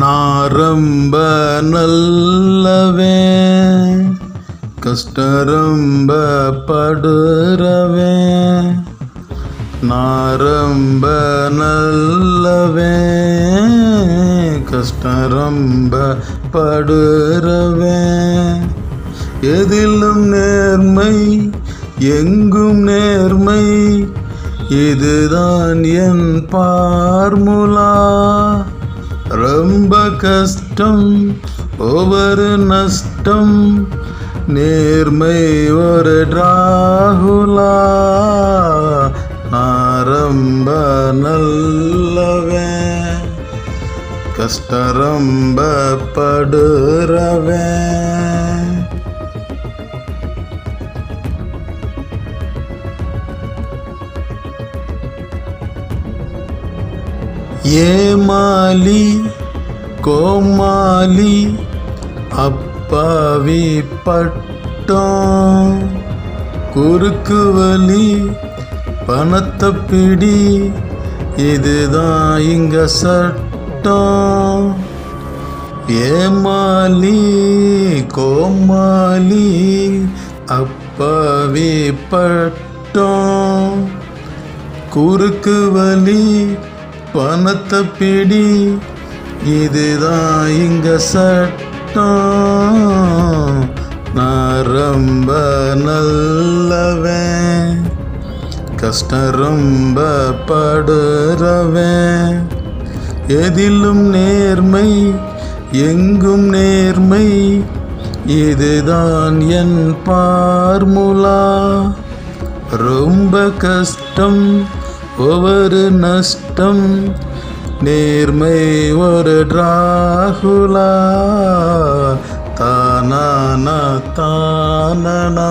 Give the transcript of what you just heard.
நான் ரொம்ப நல்லவன், கஷ்டம் ரொம்ப படுறவன். நான் ரொம்ப நல்லவன், கஷ்டம் ரொம்ப படுறவன். எதிலும் நேர்மை, எங்கும் நேர்மை, இதுதான் என் பார்முலா. ரொம்ப கஷ்டம், ஒவ்வொரு நஷ்டம், நேர்மை ஒரு டிராகுலா. நான் ரொம்ப நல்லவன், கஷ்டம் ரொம்ப படுறவன். ஏமாலி கோமாளி அப்பாவி பட்டம், குறுக்கு வழி பணத்தை பிடி, இதுதான் இங்க சட்டம். ஏமாலி கோமாளி அப்பாவி பட்டம், குறுக்கு வழி பணத்தை பிடி, இதுதான் இங்க சட்டம். நான் ரொம்ப நல்லவன், கஷ்டம் ரொம்ப படுறவன். எதிலும் நேர்மை, எங்கும் நேர்மை, இதுதான் என் பார்முலா. ரொம்ப கஷ்டம், ஒவ்வொரு நஷ்டம், நேர்மை ஒரு டிராகுலா. தானானா தானனா.